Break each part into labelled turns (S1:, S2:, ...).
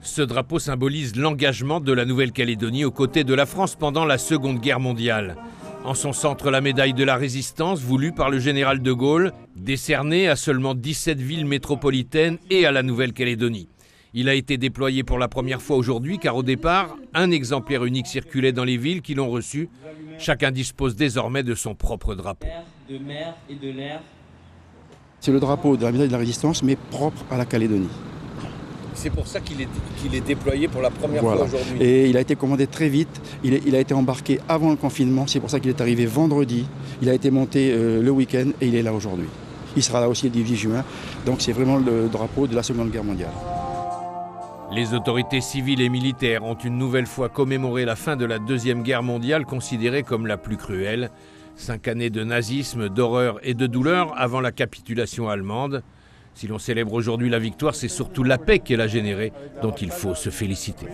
S1: Ce drapeau symbolise l'engagement de la Nouvelle-Calédonie aux côtés de la France pendant la Seconde Guerre mondiale. En son centre, la médaille de la Résistance, voulue par le général de Gaulle, décernée à seulement 17 villes métropolitaines et à la Nouvelle-Calédonie. Il a été déployé pour la première fois aujourd'hui, car au départ, un exemplaire unique circulait dans les villes qui l'ont reçu. Chacun dispose désormais de son propre drapeau.
S2: De mer et de l'air.
S3: C'est le drapeau de la médaille de la Résistance, mais propre à la Calédonie.
S1: C'est pour ça qu'il est déployé pour la première fois aujourd'hui.
S3: Et il a été commandé très vite, il a été embarqué avant le confinement, c'est pour ça qu'il est arrivé vendredi. Il a été monté le week-end et il est là aujourd'hui. Il sera là aussi le 18 juin, donc c'est vraiment le drapeau de la Seconde Guerre mondiale.
S1: Les autorités civiles et militaires ont une nouvelle fois commémoré la fin de la Deuxième Guerre mondiale, considérée comme la plus cruelle. 5 années de nazisme, d'horreur et de douleur avant la capitulation allemande. Si l'on célèbre aujourd'hui la victoire, c'est surtout la paix qu'elle a générée, dont il faut se féliciter.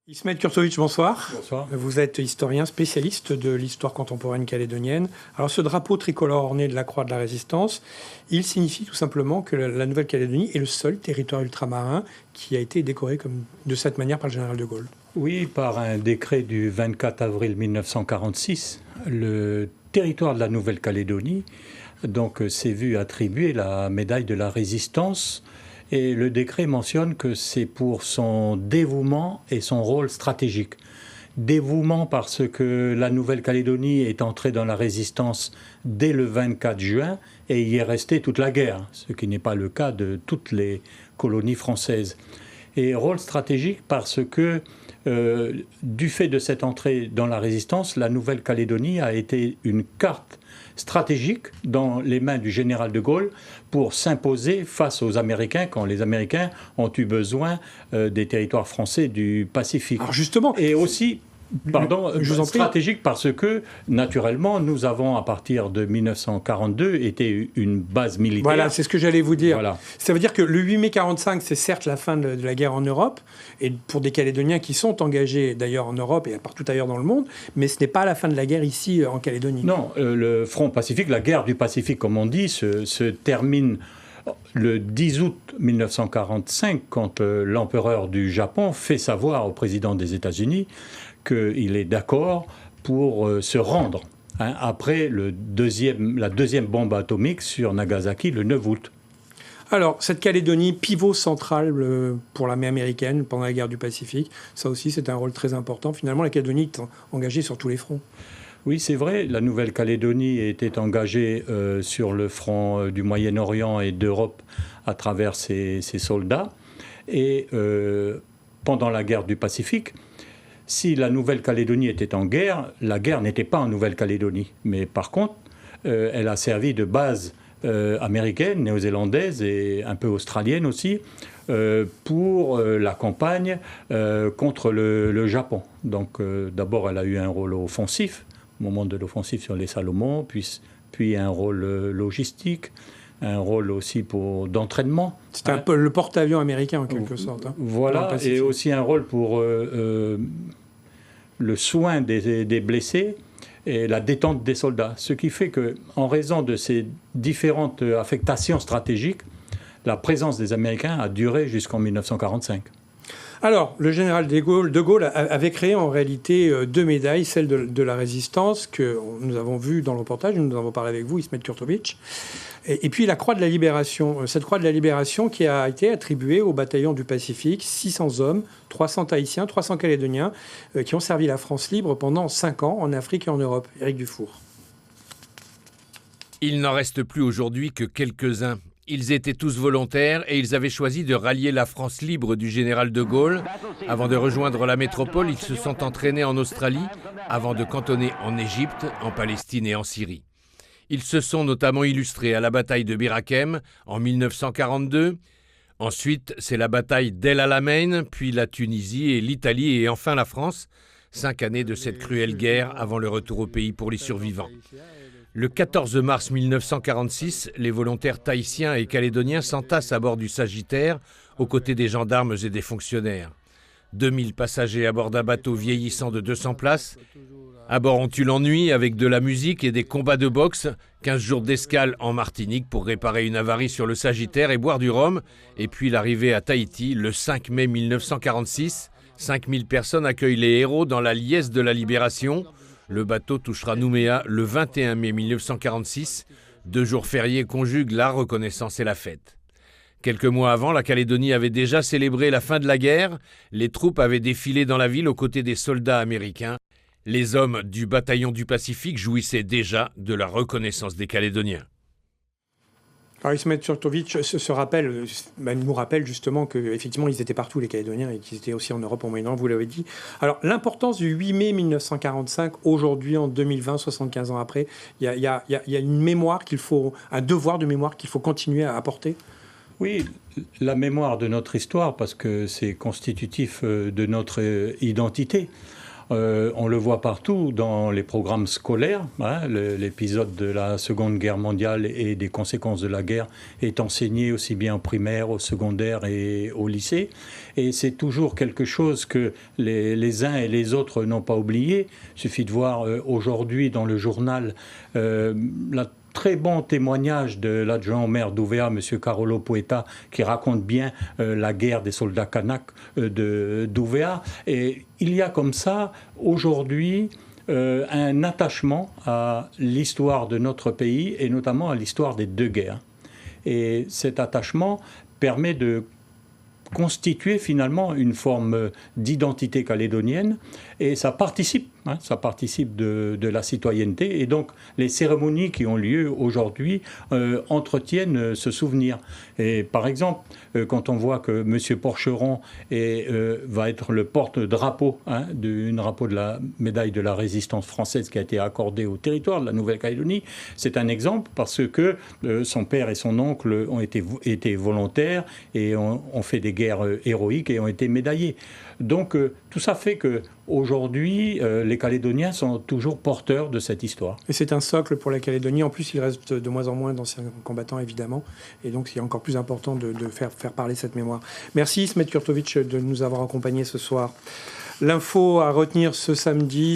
S4: Ismet Kurtovic, bonsoir.
S5: Bonsoir.
S4: Vous êtes historien spécialiste de l'histoire contemporaine calédonienne. Alors ce drapeau tricolore orné de la croix de la Résistance, il signifie tout simplement que la Nouvelle-Calédonie est le seul territoire ultramarin qui a été décoré de cette manière par le général de Gaulle.
S5: Oui, par un décret du 24 avril 1946, le territoire de la Nouvelle-Calédonie s'est vu attribuer la médaille de la Résistance. Et le décret mentionne que c'est pour son dévouement et son rôle stratégique. Dévouement parce que la Nouvelle-Calédonie est entrée dans la Résistance dès le 24 juin et y est restée toute la guerre, ce qui n'est pas le cas de toutes les colonies françaises. Et rôle stratégique parce que du fait de cette entrée dans la Résistance, la Nouvelle-Calédonie a été une carte stratégique dans les mains du général de Gaulle pour s'imposer face aux Américains quand les Américains ont eu besoin des territoires français du Pacifique.
S4: Alors justement,
S5: et aussi stratégique parce que, naturellement, nous avons, à partir de 1942, été une base militaire.
S4: Voilà, c'est ce que j'allais vous dire.
S5: Voilà.
S4: Ça veut dire que le 8 mai 1945, c'est certes la fin de la guerre en Europe, et pour des Calédoniens qui sont engagés d'ailleurs en Europe et partout ailleurs dans le monde, mais ce n'est pas la fin de la guerre ici en Calédonie.
S5: Non, le front Pacifique, la guerre du Pacifique, comme on dit, se termine le 10 août 1945, quand l'empereur du Japon fait savoir au président des États-Unis qu'il est d'accord pour se rendre après la deuxième bombe atomique sur Nagasaki le 9 août.
S4: Alors, cette Calédonie, pivot central pour l'armée américaine pendant la guerre du Pacifique, ça aussi c'est un rôle très important. Finalement, la Calédonie est engagée sur tous les fronts.
S5: Oui, c'est vrai, la Nouvelle-Calédonie était engagée sur le front du Moyen-Orient et d'Europe à travers ses soldats. Et pendant la guerre du Pacifique, si la Nouvelle-Calédonie était en guerre, la guerre n'était pas en Nouvelle-Calédonie. Mais par contre, elle a servi de base américaine, néo-zélandaise et un peu australienne aussi, pour la campagne contre le Japon. Donc d'abord, elle a eu un rôle offensif, au moment de l'offensive sur les Salomon, puis un rôle logistique, un rôle aussi d'entraînement.
S4: C'était un peu le porte-avions américain en quelque sorte.
S5: Voilà, et aussi un rôle pour le soin des blessés et la détente des soldats. Ce qui fait qu'en raison de ces différentes affectations stratégiques, la présence des Américains a duré jusqu'en 1945.
S4: Alors, le général de Gaulle avait créé en réalité 2 médailles, celle de la Résistance, que nous avons vue dans le reportage, nous avons parlé avec vous, Ismet Kurtovic, et puis la Croix de la Libération. Cette Croix de la Libération qui a été attribuée au bataillon du Pacifique, 600 hommes, 300 Tahitiens, 300 Calédoniens, qui ont servi la France libre pendant 5 ans en Afrique et en Europe. Éric Dufour.
S1: Il n'en reste plus aujourd'hui que quelques-uns. Ils étaient tous volontaires et ils avaient choisi de rallier la France libre du général de Gaulle. Avant de rejoindre la métropole, ils se sont entraînés en Australie, avant de cantonner en Égypte, en Palestine et en Syrie. Ils se sont notamment illustrés à la bataille de Bir Hakeim en 1942. Ensuite, c'est la bataille d'El Alamein, puis la Tunisie et l'Italie et enfin la France. 5 années de cette cruelle guerre avant le retour au pays pour les survivants. Le 14 mars 1946, les volontaires tahitiens et calédoniens s'entassent à bord du Sagittaire, aux côtés des gendarmes et des fonctionnaires. 2000 passagers à bord d'un bateau vieillissant de 200 places. À bord, on tue l'ennui avec de la musique et des combats de boxe. 15 jours d'escale en Martinique pour réparer une avarie sur le Sagittaire et boire du rhum. Et puis l'arrivée à Tahiti le 5 mai 1946. 5000 personnes accueillent les héros dans la liesse de la Libération. Le bateau touchera Nouméa le 21 mai 1946. 2 jours fériés conjuguent la reconnaissance et la fête. Quelques mois avant, la Calédonie avait déjà célébré la fin de la guerre. Les troupes avaient défilé dans la ville aux côtés des soldats américains. Les hommes du bataillon du Pacifique jouissaient déjà de la reconnaissance des Calédoniens.
S4: Alors Ismet Turtovic nous rappelle justement qu'effectivement ils étaient partout les Calédoniens et qu'ils étaient aussi en Europe au Moyen-Orient, vous l'avez dit. Alors l'importance du 8 mai 1945, aujourd'hui en 2020, 75 ans après, il y a une mémoire un devoir de mémoire qu'il faut continuer à apporter.
S5: Oui, la mémoire de notre histoire, parce que c'est constitutif de notre identité. On le voit partout dans les programmes scolaires. L'épisode de la Seconde Guerre mondiale et des conséquences de la guerre est enseigné aussi bien au primaire, au secondaire et au lycée. Et c'est toujours quelque chose que les uns et les autres n'ont pas oublié. Il suffit de voir aujourd'hui dans le journal la très bon témoignage de l'adjoint au maire d'Ouvéa, M. Carolo Poeta, qui raconte bien la guerre des soldats kanaks d'Ouvéa. Et il y a comme ça, aujourd'hui, un attachement à l'histoire de notre pays et notamment à l'histoire des 2 guerres. Et cet attachement permet de constituer finalement une forme d'identité calédonienne et ça participe de la citoyenneté et donc les cérémonies qui ont lieu aujourd'hui entretiennent ce souvenir. Et par exemple, quand on voit que M. Porcheron va être le porte-drapeau du drapeau de la médaille de la résistance française qui a été accordée au territoire de la Nouvelle-Calédonie, c'est un exemple parce que son père et son oncle ont été volontaires et ont fait des guerres héroïques et ont été médaillés. Donc tout ça fait qu'aujourd'hui, les Calédoniens sont toujours porteurs de cette histoire.
S4: Et c'est un socle pour la Calédonie. En plus, il reste de moins en moins d'anciens combattants, évidemment. Et donc, c'est encore plus important de faire parler cette mémoire. Merci, Ismet Kurtovic, de nous avoir accompagnés ce soir. L'info à retenir ce samedi.